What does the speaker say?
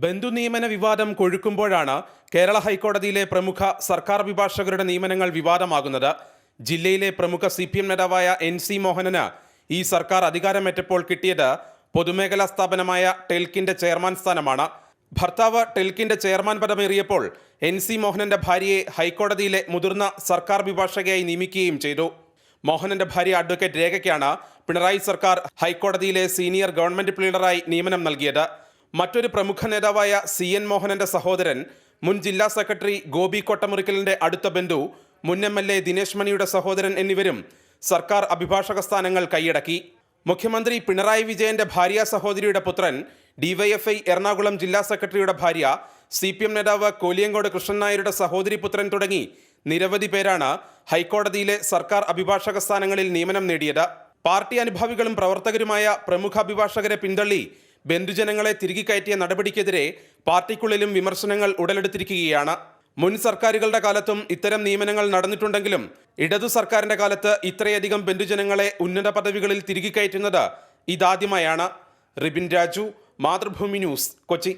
ബന്ധുനിയമന വിവാദം കൊഴുക്കുമ്പോഴാണ് കേരള ഹൈക്കോടതിയിലെ പ്രമുഖ സർക്കാർ അഭിഭാഷകരുടെ നിയമനങ്ങൾ വിവാദമാകുന്നത്. ജില്ലയിലെ പ്രമുഖ CPM നേതാവായ NC മോഹനന് ഈ സർക്കാർ അധികാരമേറ്റപ്പോൾ കിട്ടിയത് പൊതുമേഖലാ സ്ഥാപനമായ ടെൽക്കിന്റെ ചെയർമാൻ സ്ഥാനമാണ്. ഭർത്താവ് ടെൽക്കിന്റെ ചെയർമാൻ പദമേറിയപ്പോൾ NC മോഹനന്റെ ഭാര്യയെ ഹൈക്കോടതിയിലെ മുതിർന്ന സർക്കാർ അഭിഭാഷകയായി നിയമിക്കുകയും ചെയ്തു. മോഹനന്റെ ഭാര്യ അഡ്വക്കേറ്റ് രേഖയ്ക്കാണ് പിണറായി സർക്കാർ ഹൈക്കോടതിയിലെ സീനിയർ ഗവൺമെന്റ് പ്ലീഡറായി നിയമനം നൽകിയത്. മറ്റൊരു പ്രമുഖ നേതാവായ CN മോഹനന്റെ സഹോദരൻ, മുൻ ജില്ലാ സെക്രട്ടറി ഗോപി കൊട്ടമുറിക്കലിന്റെ അടുത്ത ബന്ധു, മുൻ MLA ദിനേശ് മണിയുടെ സഹോദരൻ എന്നിവരും സർക്കാർ അഭിഭാഷക സ്ഥാനങ്ങൾ കൈയടക്കി. മുഖ്യമന്ത്രി പിണറായി വിജയന്റെ ഭാര്യ സഹോദരിയുടെ പുത്രൻ, DYFI എറണാകുളം ജില്ലാ സെക്രട്ടറിയുടെ ഭാര്യ, CPM നേതാവ് കോലിയങ്കോട് കൃഷ്ണൻ നായരുടെ സഹോദരി പുത്രൻ തുടങ്ങി നിരവധി പേരാണ് ഹൈക്കോടതിയിലെ സർക്കാർ അഭിഭാഷക സ്ഥാനങ്ങളിൽ നിയമനം നേടിയത്. പാർട്ടി അനുഭാവികളും പ്രവർത്തകരുമായ പ്രമുഖ അഭിഭാഷകരെ പിന്തള്ളി ബന്ധുജനങ്ങളെ തിരികെ കയറ്റിയ നടപടിക്കെതിരെ പാർട്ടിക്കുള്ളിലും വിമർശനങ്ങൾ ഉടലെടുത്തിരിക്കുകയാണ്. മുൻ സർക്കാരുകളുടെ കാലത്തും ഇത്തരം നിയമനങ്ങൾ നടന്നിട്ടുണ്ടെങ്കിലും ഇടതു സർക്കാരിന്റെ കാലത്ത് ഇത്രയധികം ബന്ധുജനങ്ങളെ ഉന്നത പദവികളിൽ തിരികെ കയറ്റുന്നത് ഇതാദ്യമായാണ്. റിബിൻ രാജു, മാതൃഭൂമി ന്യൂസ്, കൊച്ചി.